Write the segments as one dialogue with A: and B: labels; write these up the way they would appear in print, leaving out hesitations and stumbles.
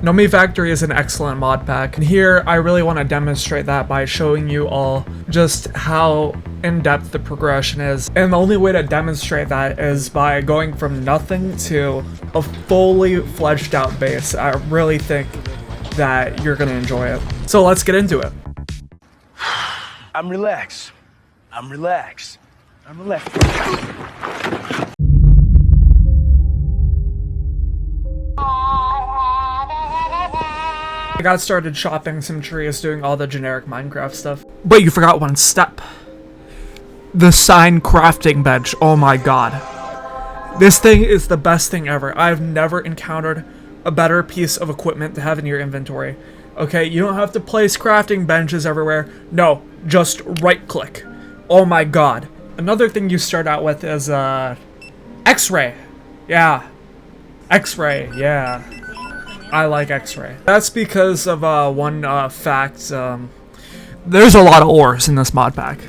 A: Nomi Factory is an excellent mod pack, and here I really want to demonstrate that by showing you all just how in-depth the progression is. And the only way to demonstrate that is by going from nothing to a fully fleshed out base. I really think that you're gonna enjoy it. So let's get into it.
B: I'm relaxed. I'm relaxed. I'm relaxed.
A: I got started chopping some trees, doing all the generic Minecraft stuff. But you forgot one step. The sign crafting bench. Oh my god. This thing is the best thing ever. I've never encountered a better piece of equipment to have in your inventory. Okay, you don't have to place crafting benches everywhere. No, just right click. Oh my god. Another thing you start out with is X-ray. Yeah. X-ray, yeah. I like X-ray. That's because of one fact. There's a lot of ores in this mod pack.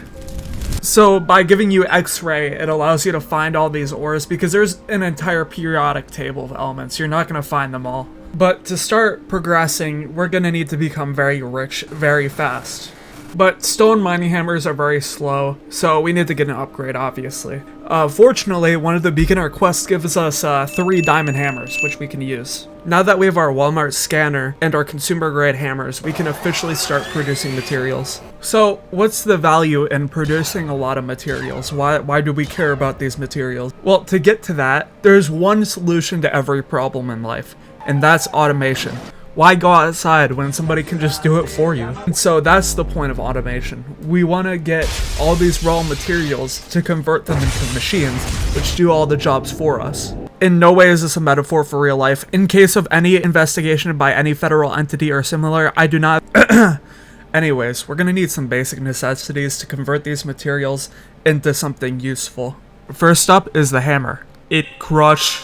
A: So by giving you X-ray, it allows you to find all these ores because there's an entire periodic table of elements. You're not gonna find them all. But to start progressing, we're gonna need to become very rich very fast. But stone mining hammers are very slow, so we need to get an upgrade, obviously. Fortunately, one of the beginner quests gives us 3 diamond hammers, which we can use. Now that we have our Walmart scanner and our consumer grade hammers, we can officially start producing materials. So, what's the value in producing a lot of materials? Why do we care about these materials? Well, to get to that, there's one solution to every problem in life, and that's automation. Why go outside when somebody can just do it for you? And so that's the point of automation. We want to get all these raw materials to convert them into machines, which do all the jobs for us. In no way is this a metaphor for real life. In case of any investigation by any federal entity or similar, I do not... Anyways, we're gonna need some basic necessities to convert these materials into something useful. First up is the hammer. It crush...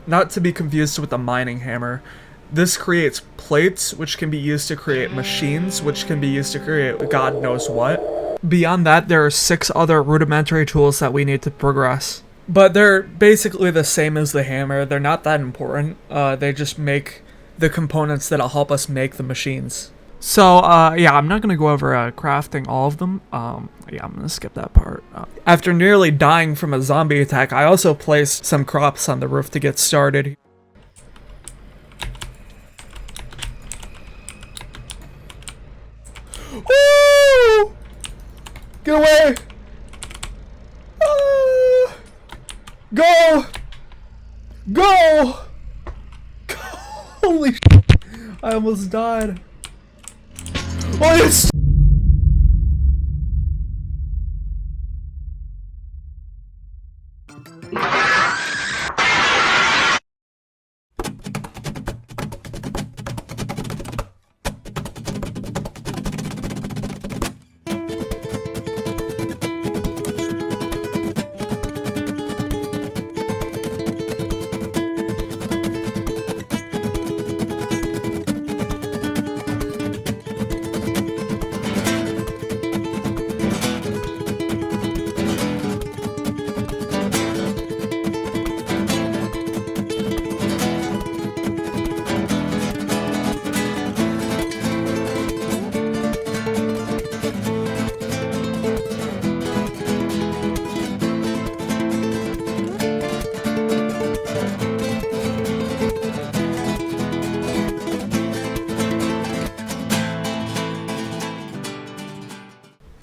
A: Not to be confused with the mining hammer. This creates plates, which can be used to create machines, which can be used to create God knows what. Beyond that, there are 6 other rudimentary tools that we need to progress. But they're basically the same as the hammer. They're not that important. They just make the components that'll help us make the machines. So, yeah, I'm not going to go over crafting all of them. Yeah, I'm going to skip that part. After nearly dying from a zombie attack, I also placed some crops on the roof to get started. Woo! Get away! Go! Go! Holy shit! I almost died. Oh, it's...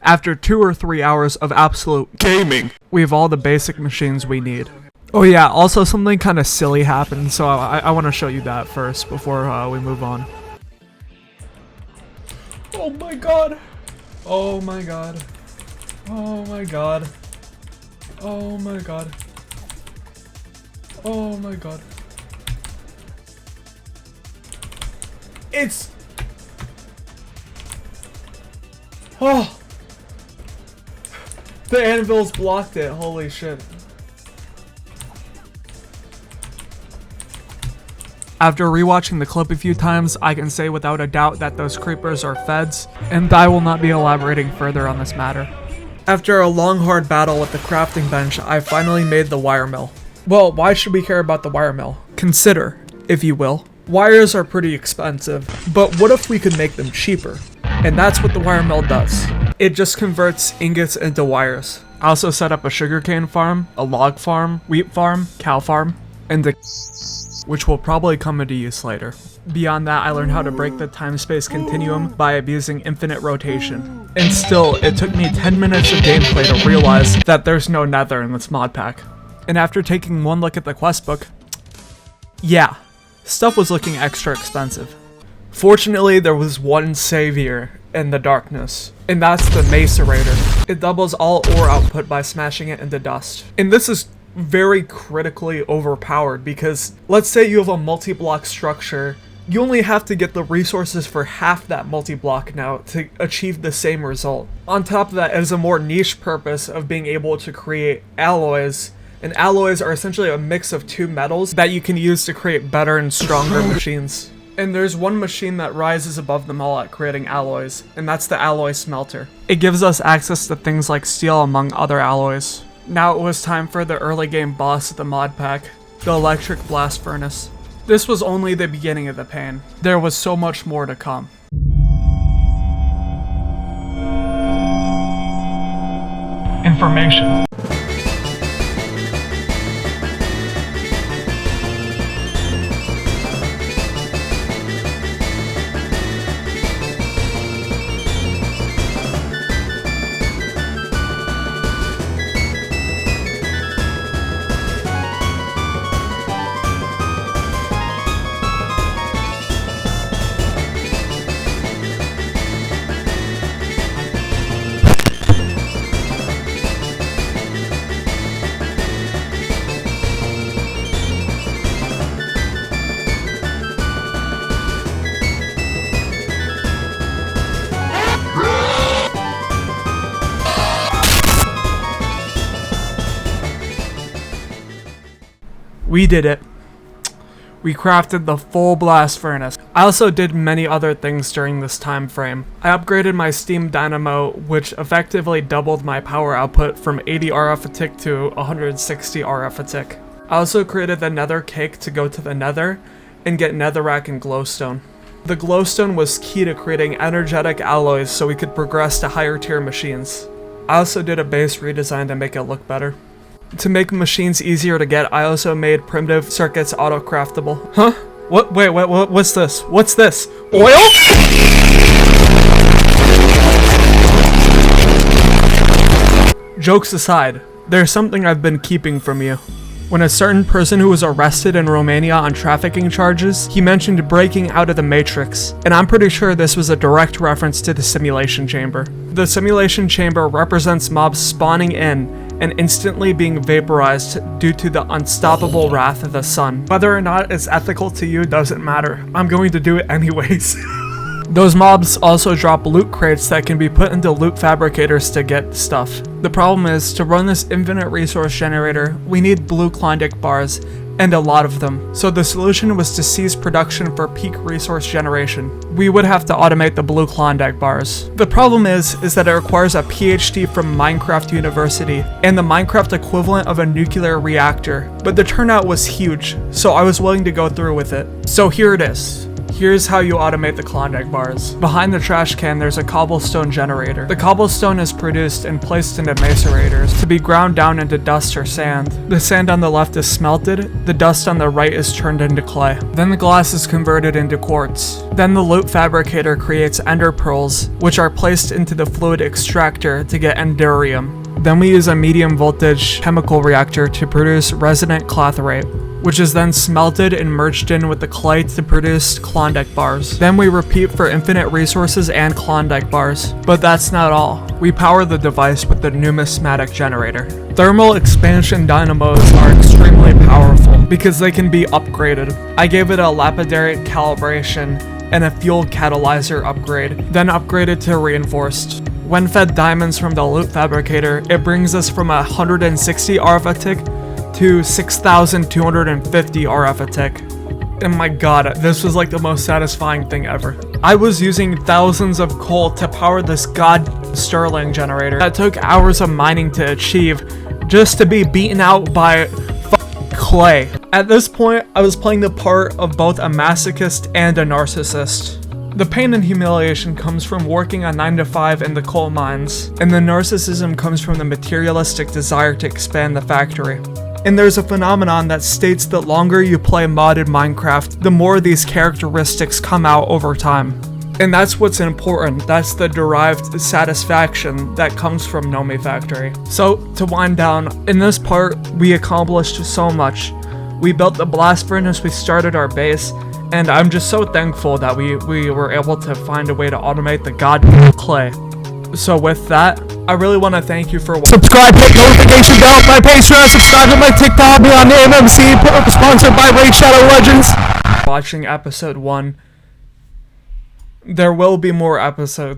A: After 2 or 3 hours of absolute gaming, we have all the basic machines we need. Oh yeah, also something kind of silly happened, so I want to show you that first before we move on. Oh my god! Oh my god. Oh my god. Oh my god. Oh my god. It's... Oh! The anvils blocked it, holy shit. After rewatching the clip a few times, I can say without a doubt that those creepers are feds, and I will not be elaborating further on this matter. After a long hard battle with the crafting bench, I finally made the wire mill. Well, why should we care about the wire mill? Consider, if you will, Wires are pretty expensive, but what if we could make them cheaper? And that's what the wire mill does. It just converts ingots into wires. I also set up a sugarcane farm, a log farm, wheat farm, cow farm, and which will probably come into use later. Beyond that, I learned how to break the time-space continuum by abusing infinite rotation. And still, it took me 10 minutes of gameplay to realize that there's no nether in this mod pack. And after taking one look at the quest book, yeah, stuff was looking extra expensive. Fortunately, there was one savior in the darkness, and that's the macerator. It doubles all ore output by smashing it into dust. And this is very critically overpowered because let's say you have a multi-block structure, you only have to get the resources for half that multi-block now to achieve the same result. On top of that, it has a more niche purpose of being able to create alloys, and alloys are essentially a mix of two metals that you can use to create better and stronger machines. And there's one machine that rises above them all at creating alloys, and that's the alloy smelter. It gives us access to things like steel among other alloys. Now it was time for the early game boss of the mod pack, the electric blast furnace. This was only the beginning of the pain. There was so much more to come. Information. We did it. We crafted the full blast furnace. I also did many other things during this time frame. I upgraded my steam dynamo, which effectively doubled my power output from 80 RF a tick to 160 RF a tick. I also created the nether cake to go to the nether and get netherrack and glowstone. The glowstone was key to creating energetic alloys so we could progress to higher tier machines. I also did a base redesign to make it look better. To make machines easier to get, I also made primitive circuits auto-craftable. Huh? What? Wait, what's this? What's this? Oil? Jokes aside, there's something I've been keeping from you. When a certain person who was arrested in Romania on trafficking charges, he mentioned breaking out of the Matrix, and I'm pretty sure this was a direct reference to the simulation chamber. The simulation chamber represents mobs spawning in and instantly being vaporized due to the unstoppable wrath of the sun. Whether or not it's ethical to you doesn't matter. I'm going to do it anyways. Those mobs also drop loot crates that can be put into loot fabricators to get stuff. The problem is, to run this infinite resource generator, we need blue Klondike bars, and a lot of them. So the solution was to cease production for peak resource generation. We would have to automate the blue Klondike bars. The problem is that it requires a PhD from Minecraft University, and the Minecraft equivalent of a nuclear reactor. But the turnout was huge, so I was willing to go through with it. So here it is. Here's how you automate the Klondike bars. Behind the trash can, there's a cobblestone generator. The cobblestone is produced and placed into macerators to be ground down into dust or sand. The sand on the left is smelted, the dust on the right is turned into clay. Then the glass is converted into quartz. Then the loot fabricator creates ender pearls, which are placed into the fluid extractor to get enderium. Then we use a medium voltage chemical reactor to produce resonant clathrate, which is then smelted and merged in with the clay to produce Klondike bars. Then we repeat for infinite resources and Klondike bars. But that's not all. We power the device with the numismatic generator. Thermal expansion dynamos are extremely powerful because they can be upgraded. I gave it a lapidary calibration and a fuel catalyzer upgrade, then upgraded to reinforced. When fed diamonds from the loot fabricator, it brings us from 160 RF a tick to 6,250 RF a tick. And my god, this was like the most satisfying thing ever. I was using thousands of coal to power this Stirling generator that took hours of mining to achieve, just to be beaten out by clay. At this point, I was playing the part of both a masochist and a narcissist. The pain and humiliation comes from working a 9-to-5 in the coal mines, and the narcissism comes from the materialistic desire to expand the factory. And there's a phenomenon that states the longer you play modded Minecraft, the more these characteristics come out over time. And that's what's important. That's the derived satisfaction that comes from Nomi Factory. So, to wind down, in this part, we accomplished so much. We built the blast furnace, we started our base, and I'm just so thankful that we were able to find a way to automate the goddamn clay. So with that, I really want to thank you for
C: Subscribe, hit notification bell, my Patreon, subscribe to my TikTok, be on the MMC, sponsored by Raid Shadow Legends.
A: watching episode 1. There will be more episodes.